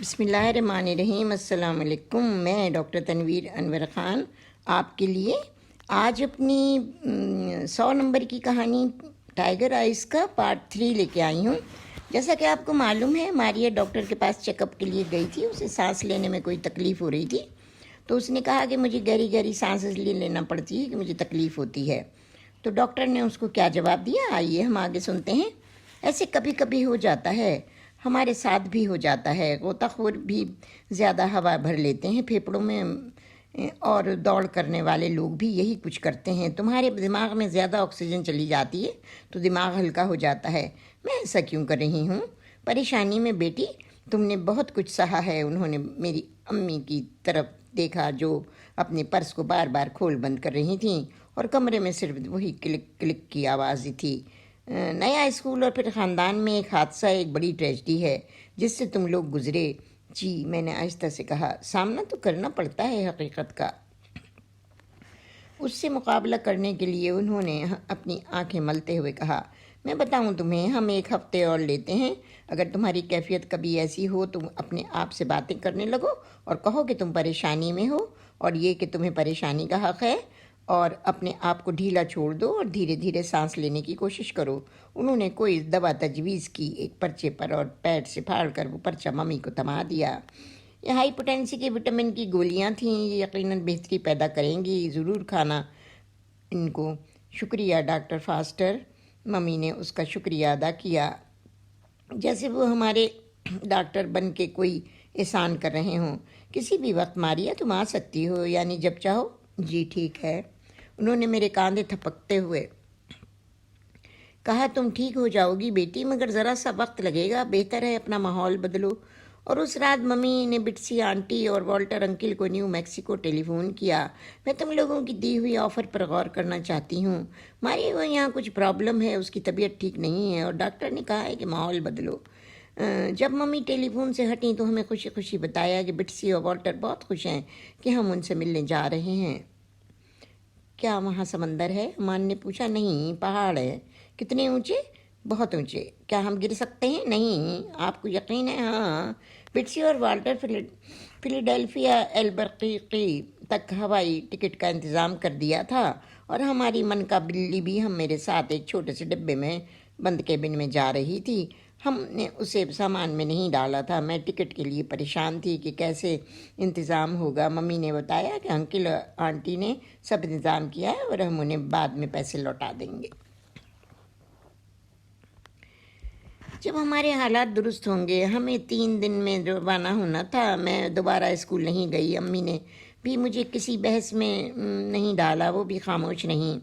بسم اللہ الرحمن الرحیم۔ السلام علیکم۔ میں ڈاکٹر تنویر انور خان آپ کے لیے آج اپنی 100 نمبر کی کہانی ٹائیگر آئز کا پارٹ 3 لے کے آئی ہوں۔ جیسا کہ آپ کو معلوم ہے، ماریہ ڈاکٹر کے پاس چیک اپ کے لیے گئی تھی۔ اسے سانس لینے میں کوئی تکلیف ہو رہی تھی، تو اس نے کہا کہ مجھے گہری گہری سانس اس لیے لینا پڑتی ہے کہ مجھے تکلیف ہوتی ہے۔ تو ڈاکٹر نے اس کو کیا جواب دیا، آئیے ہم آگے سنتے ہیں۔ ایسے کبھی کبھی ہو جاتا ہے، ہمارے ساتھ بھی ہو جاتا ہے۔ غوطہ خور بھی زیادہ ہوا بھر لیتے ہیں پھیپھڑوں میں، اور دوڑ کرنے والے لوگ بھی یہی کچھ کرتے ہیں۔ تمہارے دماغ میں زیادہ آکسیجن چلی جاتی ہے تو دماغ ہلکا ہو جاتا ہے۔ میں ایسا کیوں کر رہی ہوں؟ پریشانی میں بیٹی تم نے بہت کچھ سہا ہے۔ انہوں نے میری امی کی طرف دیکھا جو اپنے پرس کو بار بار کھول بند کر رہی تھیں، اور کمرے میں صرف وہی کلک کلک کی آواز ہی تھی۔ نیا اسکول اور پھر خاندان میں ایک حادثہ ایک بڑی ٹریجڈی ہے جس سے تم لوگ گزرے۔ جی، میں نے آہستہ سے کہا، سامنا تو کرنا پڑتا ہے حقیقت کا۔ اس سے مقابلہ کرنے کے لیے انہوں نے اپنی آنکھیں ملتے ہوئے کہا، میں بتاؤں تمہیں، ہم ایک ہفتے اور لیتے ہیں۔ اگر تمہاری کیفیت کبھی ایسی ہو تم اپنے آپ سے باتیں کرنے لگو اور کہو کہ تم پریشانی میں ہو اور یہ کہ تمہیں پریشانی کا حق ہے، اور اپنے آپ کو ڈھیلا چھوڑ دو اور دھیرے دھیرے سانس لینے کی کوشش کرو۔ انہوں نے کوئی دوا تجویز کی ایک پرچے پر، اور پیڈ سے پھاڑ کر وہ پرچہ ممی کو تھما دیا۔ یہ ہائی پوٹینسی کے وٹامن کی گولیاں تھیں، یہ یقیناً بہتری پیدا کریں گی، ضرور کھانا ان کو۔ شکریہ ڈاکٹر فاسٹر۔ ممی نے اس کا شکریہ ادا کیا جیسے وہ ہمارے ڈاکٹر بن کے کوئی احسان کر رہے ہوں۔ کسی بھی وقت ماریہ تم آ سکتی ہو، یعنی جب چاہو۔ جی ٹھیک ہے، انہوں نے میرے کاندھے تھپکتے ہوئے کہا، تم ٹھیک ہو جاؤ گی بیٹی، مگر ذرا سا وقت لگے گا۔ بہتر ہے اپنا ماحول بدلو۔ اور اس رات ممی نے بٹسی آنٹی اور والٹر انکل کو نیو میکسیکو ٹیلی فون کیا۔ میں تم لوگوں کی دی ہوئی آفر پر غور کرنا چاہتی ہوں۔ ماری وہ یہاں کچھ پرابلم ہے، اس کی طبیعت ٹھیک نہیں ہے، اور ڈاکٹر نے کہا ہے کہ ماحول بدلو۔ جب ممی ٹیلی فون سے ہٹیں تو ہمیں خوشی خوشی بتایا کہ بٹسی اور والٹر بہت خوش ہیں کہ ہم ان سے ملنے جا رہے ہیں۔ کیا وہاں سمندر ہے؟ امان نے پوچھا۔ نہیں، پہاڑ ہے۔ کتنے اونچے؟ بہت اونچے۔ کیا ہم گر سکتے ہیں؟ نہیں۔ آپ کو یقین ہے؟ ہاں۔ بٹسی اور والٹر فلیڈیلفیا البرقیقی تک ہوائی ٹکٹ کا انتظام کر دیا تھا، اور ہماری من کا بلی بھی ہم میرے ساتھ ایک چھوٹے سے ڈبے میں بند کیبن میں جا رہی تھی۔ ہم نے اسے سامان میں نہیں ڈالا تھا۔ میں ٹکٹ کے لیے پریشان تھی کہ کیسے انتظام ہوگا۔ ممی نے بتایا کہ انکل اور آنٹی نے سب انتظام کیا ہے اور ہم انہیں بعد میں پیسے لوٹا دیں گے جب ہمارے حالات درست ہوں گے۔ ہمیں 3 دن میں روانہ ہونا تھا۔ میں دوبارہ اسکول نہیں گئی۔ امی نے بھی مجھے کسی بحث میں نہیں ڈالا، وہ بھی خاموش نہیں۔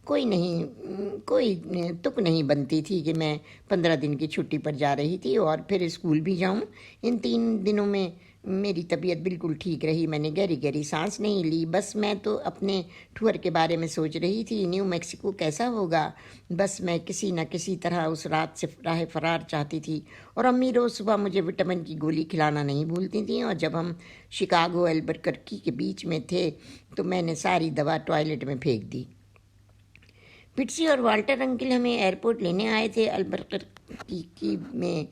کوئی تک نہیں بنتی تھی کہ میں 15 دن کی چھٹی پر جا رہی تھی اور پھر اسکول بھی جاؤں۔ ان 3 دنوں میں میری طبیعت بالکل ٹھیک رہی۔ میں نے گہری گہری سانس نہیں لی، بس میں تو اپنے ٹور کے بارے میں سوچ رہی تھی۔ نیو میکسیکو کیسا ہوگا؟ بس میں کسی نہ کسی طرح اس رات سے راہ فرار چاہتی تھی، اور امی روز صبح مجھے وٹامن کی گولی کھلانا نہیں بھولتی تھیں۔ اور جب ہم شکاگو البرکرکی کے بیچ میں تھے تو میں نے ساری دوا ٹوائلٹ میں پھینک دی۔ بٹسی اور والٹر انکل ہمیں ایئرپورٹ لینے آئے تھے۔ البرکرکی میں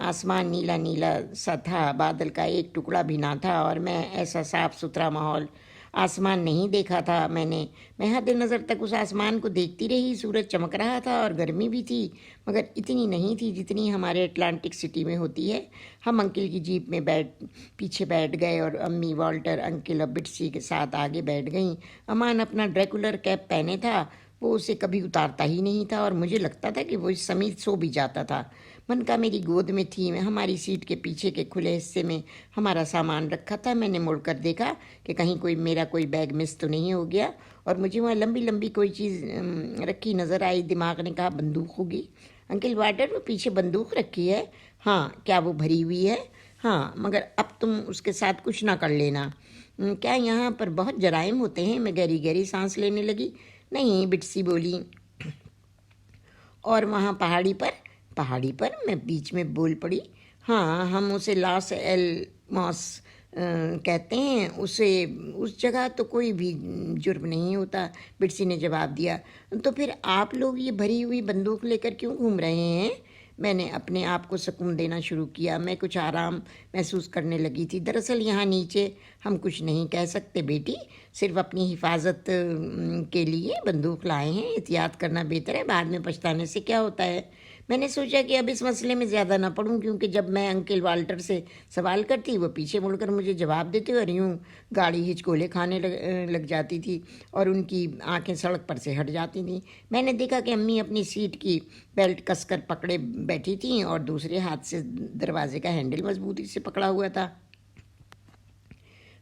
آسمان نیلا نیلا سا تھا، بادل کا ایک ٹکڑا بھی نہ تھا، اور میں ایسا صاف ستھرا ماحول آسمان نہیں دیکھا تھا۔ میں حد نظر تک اس آسمان کو دیکھتی رہی۔ سورج چمک رہا تھا اور گرمی بھی تھی، مگر اتنی نہیں تھی جتنی ہمارے اٹلانٹک سٹی میں ہوتی ہے۔ ہم انکل کی جیپ میں پیچھے بیٹھ گئے، اور امی والٹر انکل اور بٹسی کے ساتھ آگے بیٹھ گئیں۔ امان اپنا ڈریکولر کیپ پہنے تھا، وہ اسے کبھی اتارتا ہی نہیں تھا، اور مجھے لگتا تھا کہ وہ اس سمیت سو بھی جاتا تھا۔ من کا میری گود میں تھی۔ ہماری سیٹ کے پیچھے کے کھلے حصے میں ہمارا سامان رکھا تھا۔ میں نے مڑ کر دیکھا کہ کہیں میرا کوئی بیگ مس تو نہیں ہو گیا، اور مجھے وہاں لمبی لمبی کوئی چیز رکھی نظر آئی۔ دماغ نے کہا بندوق ہوگی۔ انکل والٹر، وہ پیچھے بندوق رکھی ہے؟ ہاں۔ کیا وہ بھری ہوئی ہے؟ ہاں، مگر اب تم اس کے ساتھ کچھ نہ کر لینا۔ کیا یہاں پر بہت جرائم ہوتے ہیں؟ میں گہری گہری سانس لینے لگی۔ نہیں، بٹسی بولی۔ اور وہاں پہاڑی پر میں بیچ میں بول پڑی۔ ہاں، ہم اسے لاس ایلموس کہتے ہیں۔ اس جگہ تو کوئی بھی جرم نہیں ہوتا، بٹسی نے جواب دیا۔ تو پھر آپ لوگ یہ بھری ہوئی بندوق لے کر کیوں گھوم رہے ہیں؟ میں نے اپنے آپ کو سکون دینا شروع کیا. میں کچھ آرام محسوس کرنے لگی تھی. دراصل یہاں نیچے ہم کچھ نہیں کہہ سکتے بیٹی، صرف اپنی حفاظت کے لیے بندوق لائے ہیں. احتیاط کرنا بہتر ہے، بعد میں پچھتانے سے کیا ہوتا ہے. میں نے سوچا کہ اب اس مسئلے میں زیادہ نہ پڑھوں، کیونکہ جب میں انکل والٹر سے سوال کرتی وہ پیچھے مڑ کر مجھے جواب دیتے اور یوں گاڑی ہچکولے کھانے لگ جاتی تھی اور ان کی آنکھیں سڑک پر سے ہٹ جاتی تھیں. میں نے دیکھا کہ امی اپنی سیٹ کی بیلٹ کس کر پکڑے بیٹھی تھیں اور دوسرے ہاتھ سے دروازے کا ہینڈل مضبوطی سے پکڑا ہوا تھا.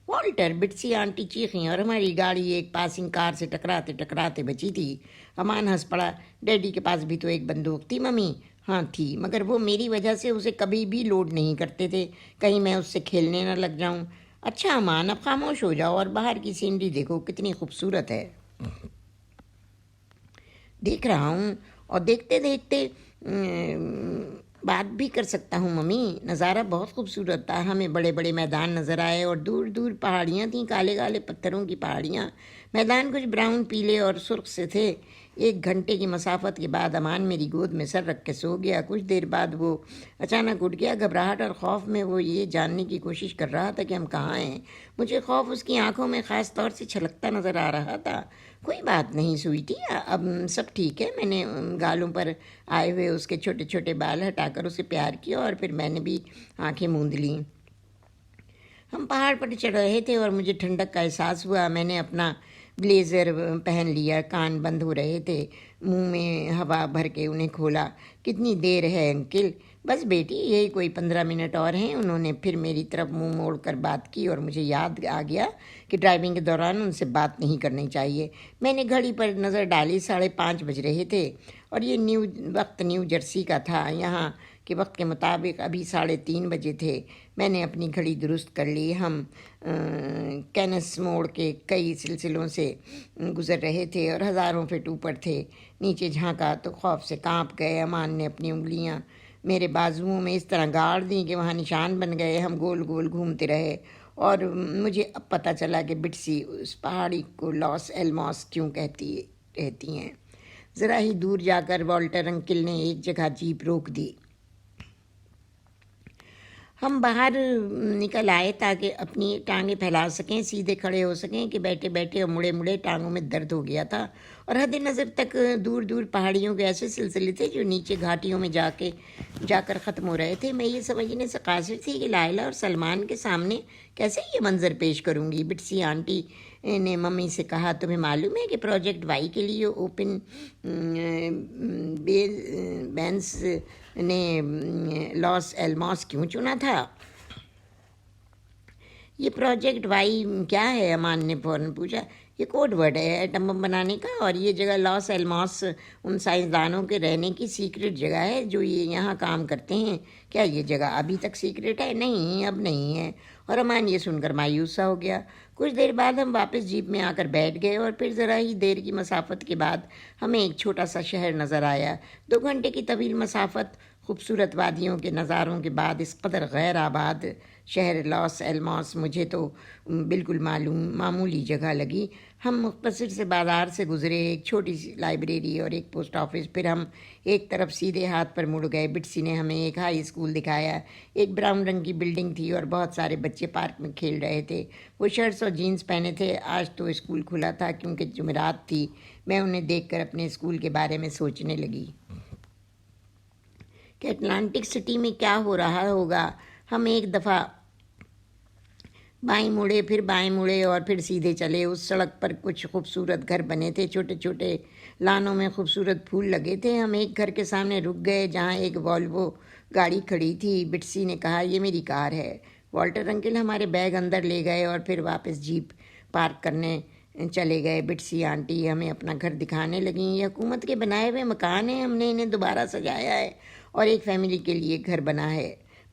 والٹر، بٹسی آنٹی چیخیں اور ہماری گاڑی ایک پاسنگ کار سے ٹکراتے بچی تھی. امان ہنس پڑا. ڈیڈی کے پاس بھی تو ایک بندوق تھی ممی. ہاں تھی، مگر وہ میری وجہ سے اسے کبھی بھی لوڈ نہیں کرتے تھے، کہیں میں اس سے کھیلنے نہ لگ جاؤں. اچھا امان، اب خاموش ہو جاؤ اور باہر کی سینری دیکھو کتنی خوبصورت ہے. دیکھ رہا ہوں اور دیکھتے دیکھتے بات بھی کر سکتا ہوں ممی. نظارہ بہت خوبصورت تھا. ہمیں بڑے بڑے میدان نظر آئے اور دور دور پہاڑیاں تھیں، کالے کالے پتھروں کی پہاڑیاں. میدان کچھ براؤن، پیلے اور سرخ سے تھے. 1 گھنٹے کی مسافت کے بعد امان میری گود میں سر رکھ کے سو گیا. کچھ دیر بعد وہ اچانک اٹھ گیا. گھبراہٹ اور خوف میں وہ یہ جاننے کی کوشش کر رہا تھا کہ ہم کہاں ہیں. مجھے خوف اس کی آنکھوں میں خاص طور سے چھلکتا نظر آ رہا تھا. کوئی بات نہیں سوئیٹی، اب سب ٹھیک ہے. میں نے گالوں پر آئے ہوئے اس کے چھوٹے چھوٹے بال ہٹا کر اسے پیار کیا اور پھر میں نے بھی آنکھیں موند لیں. ہم پہاڑ پر چڑھ رہے تھے اور مجھے ٹھنڈک کا احساس ہوا. میں نے اپنا بلیزر پہن لیا. کان بند ہو رہے تھے. منہ میں ہوا بھر کے انہیں کھولا. کتنی دیر ہے انکل؟ بس بیٹی یہی کوئی 15 منٹ اور ہیں. انہوں نے پھر میری طرف منہ موڑ کر بات کی اور مجھے یاد آ گیا کہ ڈرائیونگ کے دوران ان سے بات نہیں کرنی چاہیے. میں نے گھڑی پر نظر ڈالی. 5:30 بج رہے تھے اور یہ نیو جرسی کا تھا. یہاں کے وقت کے مطابق ابھی 3:30 بجے تھے. میں نے اپنی گھڑی درست کر لی. ہم کینس موڑ کے کئی سلسلوں سے گزر رہے تھے اور ہزاروں فٹ اوپر تھے. نیچے جھانکا تو خوف سے کانپ گئے. امان نے اپنی انگلیاں میرے بازوؤں میں اس طرح گاڑ دیں کہ وہاں نشان بن گئے. ہم گول گول گھومتے رہے اور مجھے اب پتہ چلا کہ بٹسی اس پہاڑی کو لاس ایلموس کیوں کہتی رہتی ہیں. ذرا ہی دور جا کر والٹر انکل نے ایک جگہ جیپ روک دی. ہم باہر نکل آئے تاکہ اپنی ٹانگیں پھیلا سکیں، سیدھے کھڑے ہو سکیں کہ بیٹھے بیٹھے اور مڑے مڑے ٹانگوں میں درد ہو گیا تھا. اور حد نظر تک دور دور پہاڑیوں کے ایسے سلسلے تھے جو نیچے گھاٹیوں میں جا کر ختم ہو رہے تھے. میں یہ سمجھنے سے قاصر تھی کہ لائلہ اور سلمان کے سامنے کیسے یہ منظر پیش کروں گی. بٹسی آنٹی نے ممی سے کہا، تمہیں معلوم ہے کہ پروجیکٹ وائی کے لیے اوپن بینس نے لاس ایلموس کیوں چنا تھا؟ یہ پروجیکٹ وائی کیا ہے؟ امان نے فوراً پوچھا. یہ کوڈ ورڈ ہے ایٹم بم بنانے کا، اور یہ جگہ لاس ایلموس ان سائنسدانوں کے رہنے کی سیکرٹ جگہ ہے جو یہ یہاں کام کرتے ہیں. کیا یہ جگہ ابھی تک سیکرٹ ہے؟ نہیں، اب نہیں ہے. اور امان یہ سن کر مایوس سا ہو گیا. کچھ دیر بعد ہم واپس جیپ میں آ کر بیٹھ گئے اور پھر ذرا ہی دیر کی مسافت کے بعد ہمیں ایک چھوٹا سا شہر نظر آیا. 2 گھنٹے کی طویل مسافت، خوبصورت وادیوں کے نظاروں کے بعد اس قدر غیر آباد شہر لاس ایلموس مجھے تو بالکل معمولی جگہ لگی. ہم مختصر سے بازار سے گزرے، ایک چھوٹی سی لائبریری اور ایک پوسٹ آفس. پھر ہم ایک طرف سیدھے ہاتھ پر مڑ گئے. بٹسی نے ہمیں ایک ہائی اسکول دکھایا. ایک براؤن رنگ کی بلڈنگ تھی اور بہت سارے بچے پارک میں کھیل رہے تھے. وہ شرٹس اور جینز پہنے تھے. آج تو اسکول کھلا تھا کیونکہ جمعرات تھی. میں انہیں دیکھ کر اپنے اسکول کے بارے میں سوچنے لگی کہ اٹلانٹک سٹی میں کیا ہو رہا ہوگا. ہم ایک دفعہ بائیں مڑے، پھر بائیں مڑے اور پھر سیدھے چلے. اس سڑک پر کچھ خوبصورت گھر بنے تھے، چھوٹے چھوٹے لانوں میں خوبصورت پھول لگے تھے. ہم ایک گھر کے سامنے رک گئے جہاں ایک والوو گاڑی کھڑی تھی. بٹسی نے کہا، یہ میری کار ہے. والٹر انکل ہمارے بیگ اندر لے گئے اور پھر واپس جیپ پارک کرنے چلے گئے. بٹسی آنٹی ہمیں اپنا گھر دکھانے لگیں. یہ حکومت کے بنائے ہوئے مکان ہیں. ہم نے انہیں دوبارہ سجایا ہے اور ایک فیملی کے لیے گھر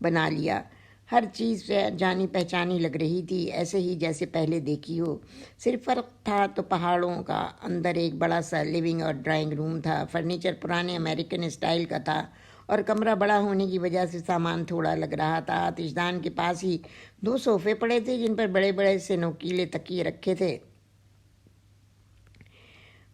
بنا لیا. ہر چیز جانی پہچانی لگ رہی تھی، ایسے ہی جیسے پہلے دیکھی ہو. صرف فرق تھا تو پہاڑوں کا. اندر ایک بڑا سا لیونگ اور ڈرائنگ روم تھا. فرنیچر پرانے امریکن اسٹائل کا تھا اور کمرہ بڑا ہونے کی وجہ سے سامان تھوڑا لگ رہا تھا. آتش دان کے پاس ہی 2 صوفے پڑے تھے جن پر بڑے بڑے سے نوکیلے تکیے رکھے تھے.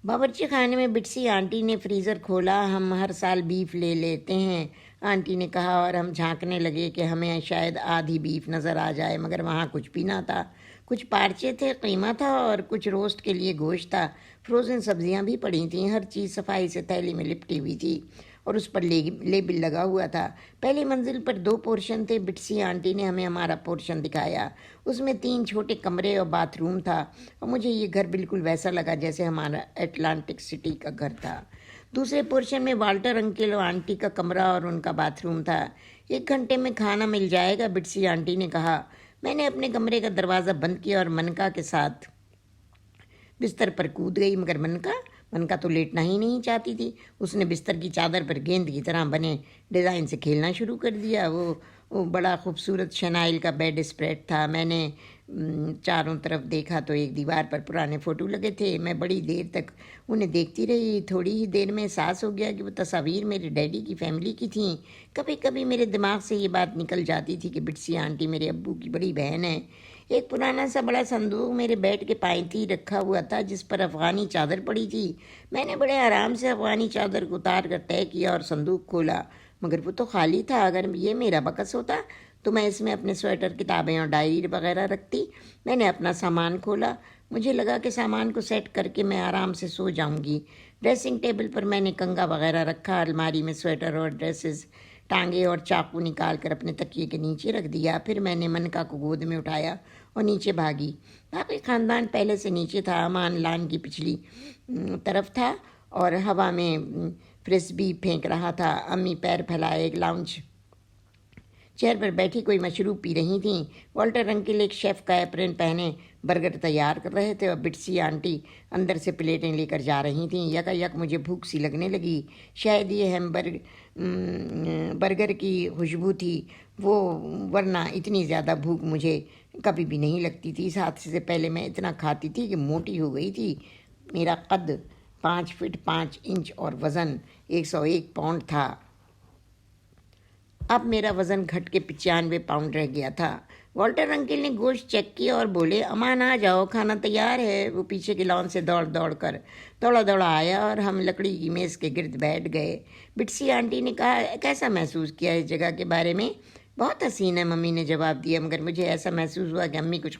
باورچی خانے میں بٹسی آنٹی نے فریزر کھولا۔ ہم ہر سال بیف لے لیتے ہیں، آنٹی نے کہا، اور ہم جھانکنے لگے کہ ہمیں شاید آدھی بیف نظر آ جائے، مگر وہاں کچھ بھی نہ تھا۔ کچھ پارچے تھے، قیمہ تھا، اور کچھ روسٹ کے لیے گوشت تھا۔ فروزن سبزیاں بھی پڑی تھیں، ہر چیز صفائی سے تھیلی میں لپٹی ہوئی تھی اور اس پر لیبل لگا ہوا تھا۔ پہلی منزل پر 2 پورشن تھے۔ بٹسی آنٹی نے ہمیں ہمارا پورشن دکھایا۔ اس میں 3 چھوٹے کمرے اور باتھ روم تھا، اور مجھے یہ گھر بالکل ویسا لگا جیسے ہمارا اٹلانٹک سٹی کا گھر تھا۔ دوسرے پورشن میں والٹر انکل اور آنٹی کا کمرہ اور ان کا باتھ روم تھا۔ 1 گھنٹے میں کھانا مل جائے گا، بٹسی آنٹی نے کہا۔ میں نے اپنے کمرے کا دروازہ بند کیا اور منکا کے ساتھ بستر پر کود گئی، مگر منکا تو لیٹنا ہی نہیں چاہتی تھی۔ اس نے بستر کی چادر پر گیند کی طرح بنے ڈیزائن سے کھیلنا شروع کر دیا۔ وہ بڑا خوبصورت شنائل کا بیڈ اسپریڈ تھا۔ میں نے چاروں طرف دیکھا تو ایک دیوار پر پرانے فوٹو لگے تھے۔ میں بڑی دیر تک انہیں دیکھتی رہی۔ تھوڑی ہی دیر میں احساس ہو گیا کہ وہ تصاویر میرے ڈیڈی کی فیملی کی تھیں۔ کبھی کبھی میرے دماغ سے یہ بات نکل جاتی تھی کہ بٹسی آنٹی میرے ابو کی بڑی بہن ہے۔ ایک پرانا سا بڑا صندوق میرے بیڈ کے پائیں رکھا ہوا تھا، جس پر افغانی چادر پڑی تھی۔ میں نے بڑے آرام سے افغانی چادر کو اتار کر طے کیا اور صندوق کھولا، مگر وہ تو خالی تھا۔ اگر یہ میرا بکس ہوتا تو میں اس میں اپنے سویٹر، کتابیں اور ڈائری وغیرہ رکھتی۔ میں نے اپنا سامان کھولا۔ مجھے لگا کہ سامان کو سیٹ کر کے میں آرام سے سو جاؤں گی۔ ڈریسنگ ٹیبل پر میں نے کنگھا وغیرہ رکھا، الماری میں سویٹر اور ڈریسز ٹانگے اور چاقو نکال کر اپنے تکیے کے نیچے رکھ دیا۔ پھر میں نے منکا کو گود میں اٹھایا اور نیچے بھاگی۔ باقی خاندان پہلے سے نیچے تھا۔ امان لان کی پچھلی طرف تھا اور ہوا میں فرسبی پھینک رہا تھا۔ امی پیر پھیلائے ایک لاؤنج چیئر پر بیٹھی کوئی مشروب پی رہی تھیں۔ والٹر انکل ایک شیف کا ایپرن پہنے برگر تیار کر رہے تھے اور بٹسی آنٹی اندر سے پلیٹیں لے کر جا رہی تھیں۔ یک مجھے بھوک سی لگنے لگی۔ شاید یہ برگر کی خوشبو تھی، ورنہ اتنی زیادہ بھوک مجھے کبھی بھی نہیں لگتی تھی۔ اس حادثے سے پہلے میں اتنا کھاتی تھی کہ موٹی ہو گئی تھی۔ میرا قد 5 فٹ 5 انچ اور وزن 101 پاؤنڈ تھا۔ اب میرا وزن گھٹ کے 95 پاؤنڈ رہ گیا تھا۔ والٹر انکل نے گوشت چیک کیا اور بولے، امان آ جاؤ، کھانا تیار ہے۔ وہ پیچھے کے لان سے دوڑا آیا اور ہم لکڑی کی میز کے گرد بیٹھ گئے۔ بٹسی آنٹی نے کہا، کیسا محسوس کیا اس جگہ کے بارے میں؟ بہت حسین ہے، ممی نے جواب دیا، مگر مجھے ایسا محسوس ہوا کہ امی کچھ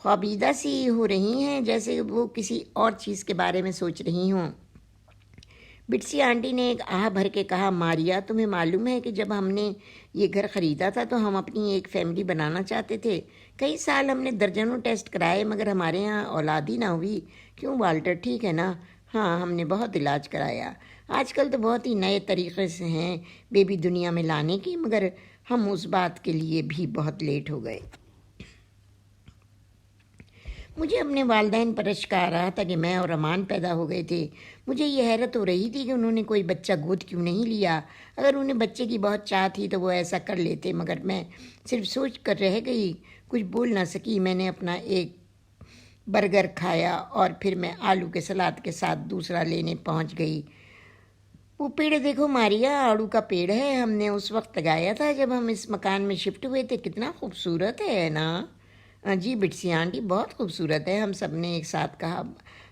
خوابیدہ سی ہو رہی ہیں، جیسے وہ کسی اور چیز کے بارے میں سوچ رہی ہوں۔ بٹسی آنٹی نے ایک آہ بھر کے کہا، ماریا، تمہیں معلوم ہے کہ جب ہم نے یہ گھر خریدا تھا تو ہم اپنی ایک فیملی بنانا چاہتے تھے۔ کئی سال ہم نے درجنوں ٹیسٹ کرائے، مگر ہمارے ہاں اولاد ہی نہ ہوئی۔ کیوں والٹر، ٹھیک ہے نا؟ ہاں، ہم نے بہت علاج کرایا۔ آج کل تو بہت ہی نئے طریقے سے ہیں بیبی دنیا میں لانے کی، مگر ہم اس بات کے لیے بھی بہت لیٹ ہو گئے۔ مجھے اپنے والدین پر اشک آ رہا تھا کہ میں اور امان پیدا ہو گئے تھے۔ مجھے یہ حیرت ہو رہی تھی کہ انہوں نے کوئی بچہ گود کیوں نہیں لیا۔ اگر انہیں بچے کی بہت چاہ تھی تو وہ ایسا کر لیتے، مگر میں صرف سوچ کر رہ گئی، کچھ بول نہ سکی۔ میں نے اپنا ایک برگر کھایا اور پھر میں آلو کے سلاد کے ساتھ دوسرا لینے پہنچ گئی۔ وہ پیڑ دیکھو ماریا، آڑو کا پیڑ ہے، ہم نے اس وقت لگایا تھا جب ہم اس مکان میں شفٹ ہوئے تھے۔ کتنا خوبصورت ہے نا؟ جی بٹسی آنٹی، بہت خوبصورت ہے، ہم سب نے ایک ساتھ کہا۔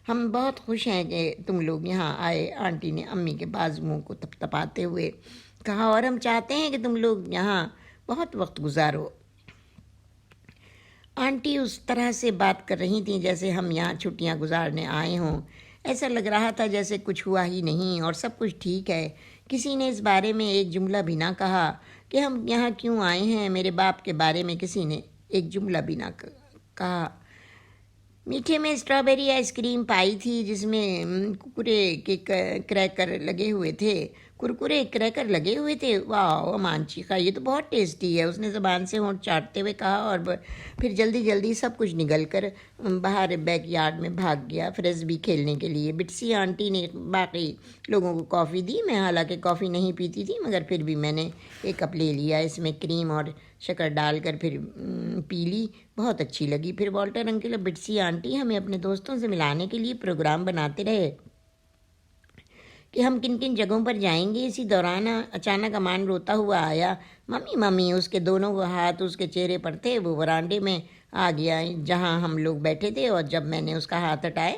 ہم بہت خوش ہیں کہ تم لوگ یہاں آئے، آنٹی نے امی کے بازوؤں کو تپاتے ہوئے کہا، اور ہم چاہتے ہیں کہ تم لوگ یہاں بہت وقت گزارو۔ آنٹی اس طرح سے بات کر رہی تھیں جیسے ہم یہاں چھٹیاں گزارنے آئے ہوں۔ ایسا لگ رہا تھا جیسے کچھ ہوا ہی نہیں اور سب کچھ ٹھیک ہے۔ کسی نے اس بارے میں ایک جملہ بھی نہ کہا کہ ہم یہاں کیوں آئے ہیں۔ میرے باپ کے بارے میں کسی نے ایک جملہ بھی نہ کہا۔ میٹھے میں اسٹرابیری آئس کریم پائی تھی جس میں کریکر لگے ہوئے تھے۔ واہ، امان چیخا، یہ تو بہت ٹیسٹی ہے۔ اس نے زبان سے ہونٹ چاٹتے ہوئے کہا اور پھر جلدی سب کچھ نگل کر باہر بیک یارڈ میں بھاگ گیا فرسبی کھیلنے کے لیے۔ بٹسی آنٹی نے باقی لوگوں کو کافی دی۔ میں حالانکہ کافی نہیں پیتی تھی، مگر پھر بھی میں نے ایک کپ لے لیا۔ اس میں کریم اور شکر ڈال کر پھر پی لی، بہت اچھی لگی۔ پھر والٹر انکل اور بٹسی آنٹی ہمیں اپنے دوستوں سے ملانے کے لیے پروگرام بناتے رہے کہ ہم کن کن جگہوں پر جائیں گے۔ اسی دوران اچانک امان روتا ہوا آیا، ممی۔ اس کے دونوں ہاتھ اس کے چہرے پر تھے۔ وہ ورانڈے میں آ گیا جہاں ہم لوگ بیٹھے تھے، اور جب میں نے اس کا ہاتھ ہٹائے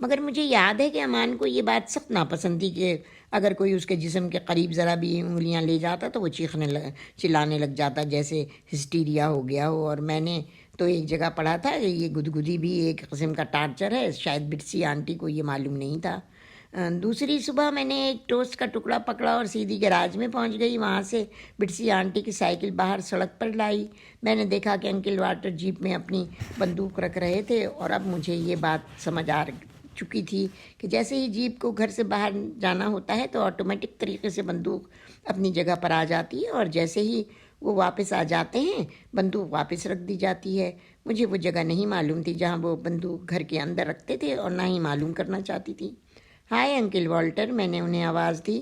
مگر مجھے یاد ہے کہ امان کو یہ بات سخت ناپسند تھی کہ اگر کوئی اس کے جسم کے قریب ذرا بھی انگلیاں لے جاتا تو وہ چلانے لگ جاتا، جیسے ہسٹیریا ہو گیا ہو۔ اور میں نے تو ایک جگہ پڑھا تھا کہ یہ گدگدی بھی ایک قسم کا ٹارچر ہے، شاید بٹسی آنٹی کو یہ معلوم نہیں تھا۔ دوسری صبح میں نے ایک ٹوسٹ کا ٹکڑا پکڑا اور سیدھی گراج میں پہنچ گئی۔ وہاں سے بٹسی آنٹی کی سائیکل باہر سڑک پر لائی۔ میں نے دیکھا کہ انکل واٹر جیپ میں اپنی بندوق رکھ رہے تھے، اور اب مجھے یہ بات سمجھ آ چکی تھی کہ جیسے ہی جیپ کو گھر سے باہر جانا ہوتا ہے تو آٹومیٹک طریقے سے بندوق اپنی جگہ پر آ جاتی ہے، اور جیسے ہی وہ واپس آ جاتے ہیں بندوق واپس رکھ دی جاتی ہے۔ مجھے وہ جگہ نہیں معلوم تھی جہاں وہ بندوق گھر کے اندر رکھتے تھے، اور نہ ہی معلوم کرنا چاہتی تھی۔ ہائے انکل والٹر، میں نے انہیں آواز دی۔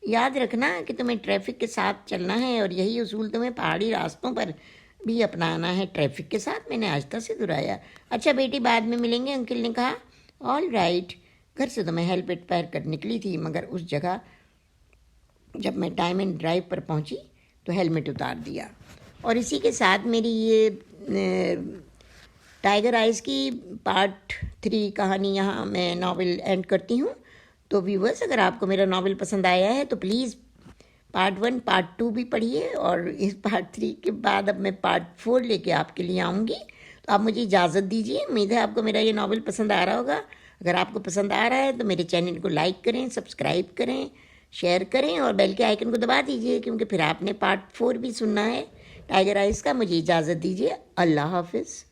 یاد رکھنا کہ تمہیں ٹریفک کے ساتھ چلنا ہے، اور یہی اصول تمہیں پہاڑی راستوں پر بھی اپنانا ہے۔ ٹریفک کے ساتھ، میں نے آہستہ سے دہرایا۔ اچھا بیٹی، بعد میں ملیں گے، انکل نے کہا۔ All right. گھر سے تو میں ہیلمٹ پہن کر نکلی تھی، مگر اس جگہ جب میں ٹائم اینڈ ڈرائیو پر پہنچی تو ہیلمٹ اتار دیا۔ اور اسی کے ساتھ میری یہ ٹائیگر آئز کی پارٹ 3 کہانی یہاں میں ناول اینڈ کرتی ہوں۔ تو ویورز، اگر آپ کو میرا ناول پسند آیا ہے تو پلیز پارٹ 1 پارٹ 2 بھی پڑھیے، اور اس پارٹ 3 کے بعد اب میں پارٹ 4 لے کے آپ کے لیے آؤں گی۔ تو آپ مجھے اجازت دیجیے۔ امید ہے آپ کو میرا یہ ناول پسند آ رہا ہوگا۔ اگر آپ کو پسند آ رہا ہے تو میرے چینل کو لائک کریں، سبسکرائب کریں، شیئر کریں، اور بیل کے آئیکن کو دبا دیجیے، کیونکہ پھر آپ نے پارٹ 4 بھی سننا ہے ٹائیگر آئز کا۔ مجھے اجازت دیجیے۔ اللہ حافظ۔